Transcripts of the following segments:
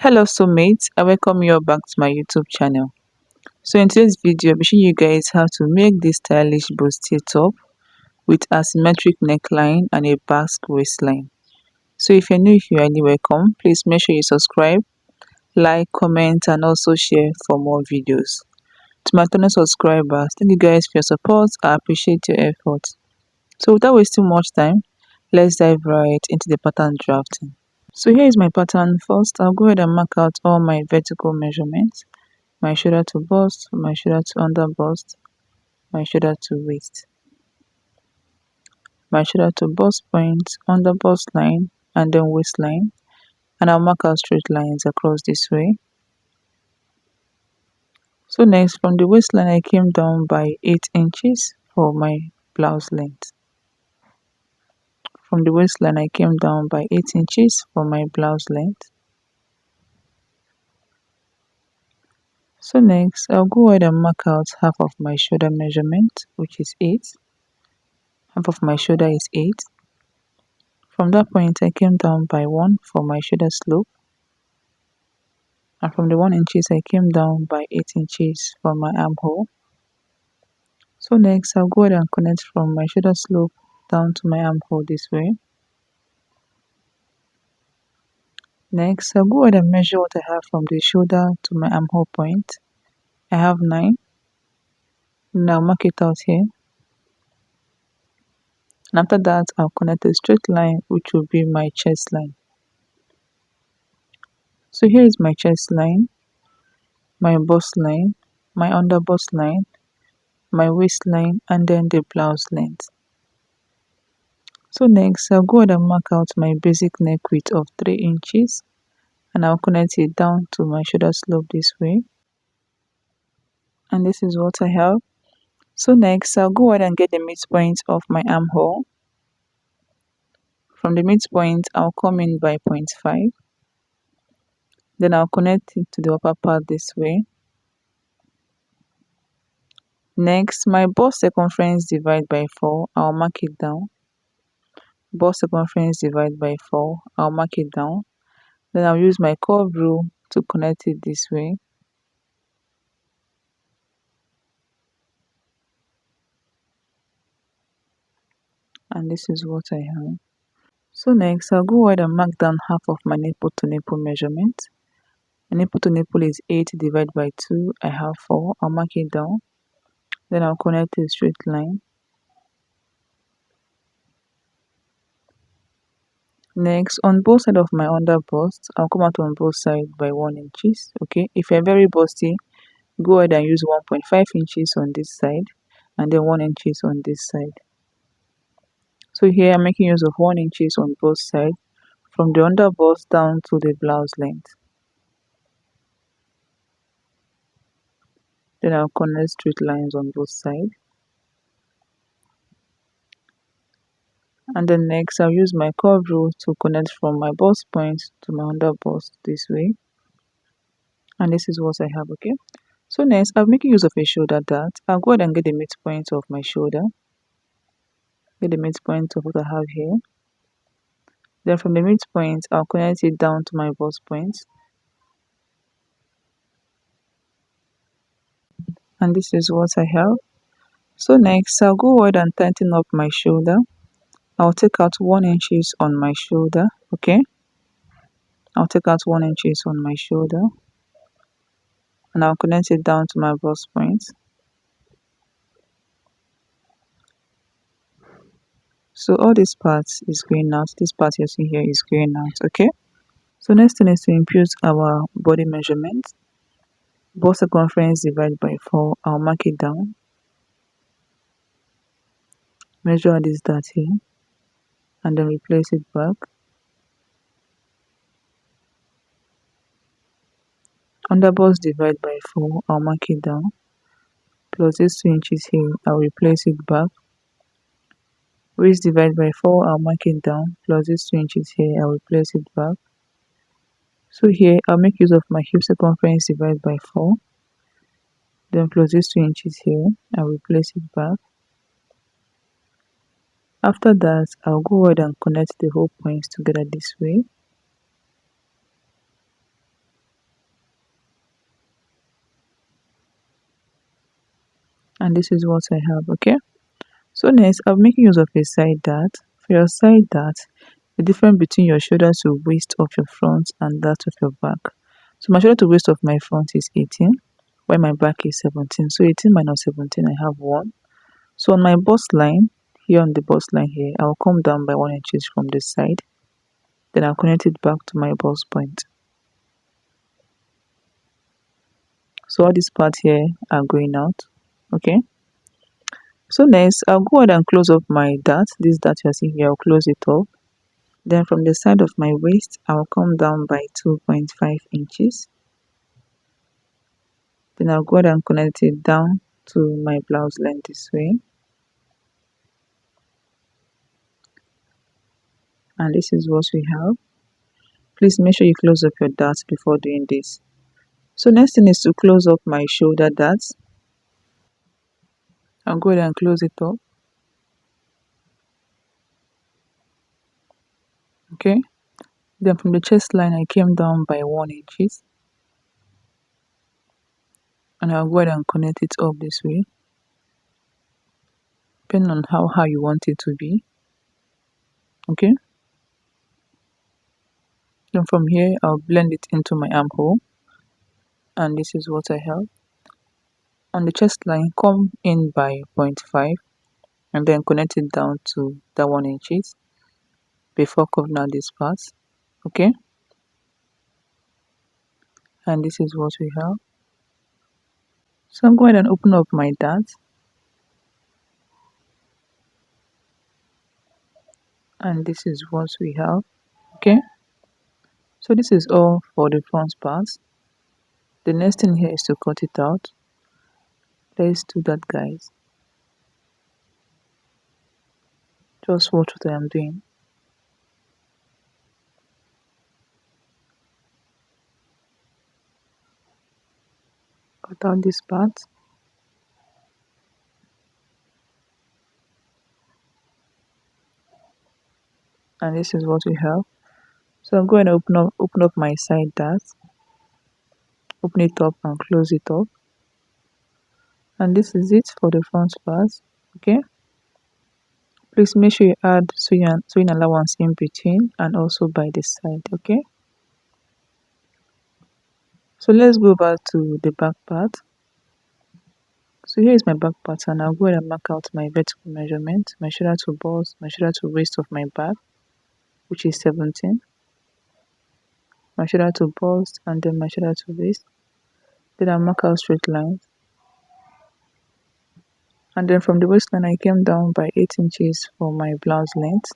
Hello soulmates, I welcome you all back to my YouTube channel. So in today's video, I'll be showing you guys how to make this stylish bustier top with asymmetric neckline and a basque waistline. So if you're new here and you're welcome, please make sure you subscribe, like, comment and also share for more videos. To my channel subscribers, thank you guys for your support. I appreciate your efforts. So without wasting much time, let's dive right into the pattern drafting. So here is my pattern. First, I'll go ahead and mark out all my vertical measurements. My shoulder to bust, my shoulder to under bust, my shoulder to waist, my shoulder to bust point, under bust line, and then waistline. And I'll mark out straight lines across this way. So next, from the waistline, I came down by 8 inches for my blouse length. From the waistline, I came down by 8 inches for my blouse length. So next, I'll go ahead and mark out half of my shoulder measurement, which is 8. Half of my shoulder is 8. From that point, I came down by 1 for my shoulder slope. And from the 1 inches, I came down by 8 inches for my armhole. So next, I'll go ahead and connect from my shoulder slope down to my armhole this way. Next, I'll go ahead and measure what I have from the shoulder to my armhole point. I have 9. Now mark it out here. And after that, I'll connect a straight line, which will be my chest line. So here is my chest line, my bust line, my under bust line, my waistline, and then the blouse length. So next, I'll go ahead and mark out my basic neck width of 3 inches, and I'll connect it down to my shoulder slope this way. And this is what I have. So next, I'll go ahead and get the midpoint of my armhole. From the midpoint, I'll come in by 0.5. Then I'll connect it to the upper part this way. Next, my bust circumference divide by 4, I'll mark it down. Bust circumference divide by 4, I'll mark it down. Then I'll use my curve rule to connect it this way. And this is what I have. So next, I'll go ahead and mark down half of my nipple to nipple measurement. My nipple to nipple is 8 divided by 2. I have 4. I'll mark it down. Then I'll connect a straight line. Next, on both sides of my under bust, I'll come out on both sides by 1 inches. Okay, if you're very busty, go ahead and use 1.5 inches on this side and then 1 inches on this side. So here I'm making use of 1 inches on both sides from the under bust down to the blouse length. Then I'll connect straight lines on both sides. And then next I'll use my curve rule to connect from my bust point to my under bust this way. And this is what I have, okay? So next I'm making use of a shoulder dart. I'll go ahead and get the midpoint of my shoulder. Get the midpoint of what I have here. Then from the midpoint, I'll connect it down to my bust point. And this is what I have. So next, I'll go ahead and tighten up my shoulder. I'll take out 1 inches on my shoulder, okay? I'll take out 1 inches on my shoulder. And I'll connect it down to my bust point. So all this part is going out. This part you see here is going out, okay? So next thing is to impute our body measurement. Bust circumference divided by 4. I'll mark it down. Measure this dart here. And then replace it back. Under bust divide by 4, I'll mark it down. Plus this 2 inches here, I'll replace it back. Waist divide by 4, I'll mark it down. Plus this 2 inches here, I'll replace it back. So here, I'll make use of my hip circumference divide by 4. Then plus this 2 inches here, I'll replace it back. After that, I'll go ahead and connect the whole points together this way. and this is what I have. Okay, so next I'm making use of a side dart. For your side dart, the difference between your shoulder to waist of your front and that of your back. So my shoulder to waist of my front is 18, while my back is 17. So 18 minus 17, I have 1. So on my bust line, here on the bust line here, I'll come down by 1 inches from this side. Then I'll connect it back to my bust point. So all these parts here are going out. Okay. So next, I'll go ahead and close up my dart. This dart you're seeing here, I'll close it up. Then from the side of my waist, I'll come down by 2.5 inches. Then I'll go ahead and connect it down to my blouse length this way. And this is what we have. Please make sure you close up your darts before doing this. So next thing is to close up my shoulder darts. I'll go ahead and close it up. Okay. Then from the chest line, I came down by 1 inches. And I'll go ahead and connect it up this way, depending on how high you want it to be. Okay. Then from here, I'll blend it into my armhole. And this is what I have. On the chest line, come in by 0.5 and then connect it down to that 1 inches before covering out this part. Okay. And this is what we have. So I'm going to open up my dart. And this is what we have. Okay. So this is all for the front part. The next thing here is to cut it out. Let's do that, guys. Just watch what I am doing. Cut out this part. And this is what we have. So I'm going to open up my side dart. Open it up and close it up. And this is it for the front part. Okay. Please make sure you add sewing allowance in between and also by the side. Okay. So let's go back to the back part. So here is my back pattern. I'll go ahead and mark out my vertical measurement, my shoulder to bust, my shoulder to waist of my back, which is 17, my shoulder to bust, and then my shoulder to waist. Then I'll mark out straight lines. And then from the waistline, I came down by 8 inches for my blouse length.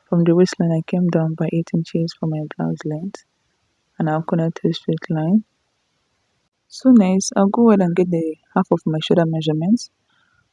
From the waistline, I came down by 8 inches for my blouse length. And I'll connect a straight line. So next, I'll go ahead and get the half of my shoulder measurements,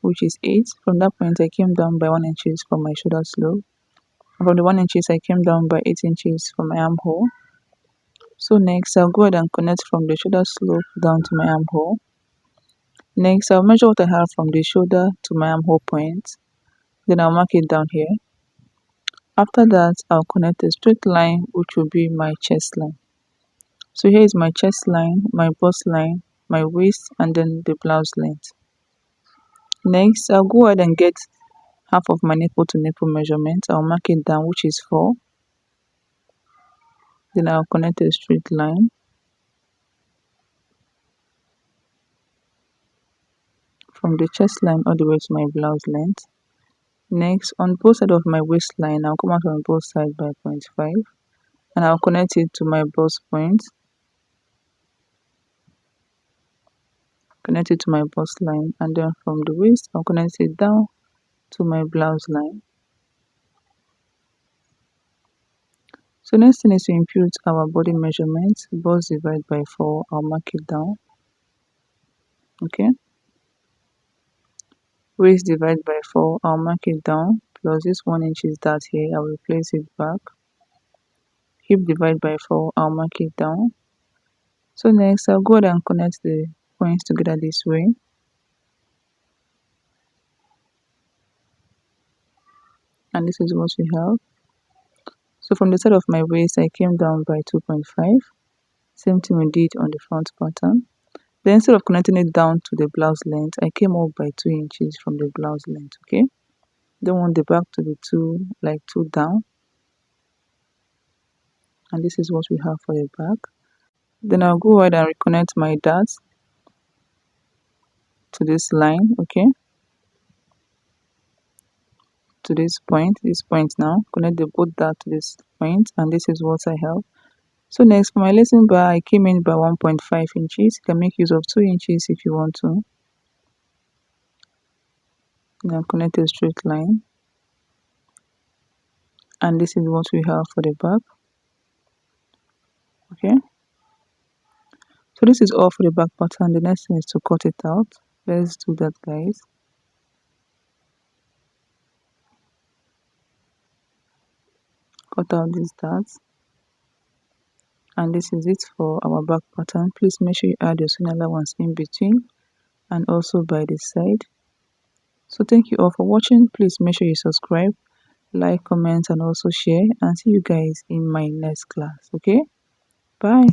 which is 8. From that point, I came down by 1 inches for my shoulder slope. And from the 1 inches, I came down by 8 inches for my armhole. So next, I'll go ahead and connect from the shoulder slope down to my armhole. Next, I'll measure what I have from the shoulder to my armhole point. Then I'll mark it down here. After that, I'll connect a straight line, which will be my chest line. So here is my chest line, my bust line, my waist, and then the blouse length. Next, I'll go ahead and get half of my nipple to nipple measurement. I'll mark it down, which is 4. Then I'll connect a straight line. From the chest line all the way to my blouse length. Next, on both sides of my waistline, I'll come out on both sides by 0.5 and I'll connect it to my bust point. Connect it to my bust line, and then from the waist, I'll connect it down to my blouse line. So next thing is to impute our body measurement. Bust divided by 4, I'll mark it down. Okay. Waist divided by 4, I'll mark it down. Plus this 1 inch is that here, I'll replace it back. Hip divided by 4, I'll mark it down. So next, I'll go ahead and connect the points together this way. And this is what we have. So from the side of my waist, I came down by 2.5. Same thing we did on the front pattern. Then instead of connecting it down to the blouse length, I came up by 2 inches from the blouse length. Okay, don't want the back to be too down, and this is what we have for the back. Then I'll go ahead and reconnect my darts to this line. Okay, to this point now, connect the both dart to this point, and this is what I have. So next, for my lacing bar, I came in by 1.5 inches. You can make use of 2 inches if you want to. Now connect a straight line, and this is what we have for the back. Okay, so this is all for the back pattern. The next thing is to cut it out. Let's do that, guys. Cut out these darts, and this is it for our back pattern. Please make sure you add your sewing allowance in between and also by the side. So thank you all for watching. Please make sure you subscribe, like, comment, and also share, and see you guys in my next class. Okay, bye.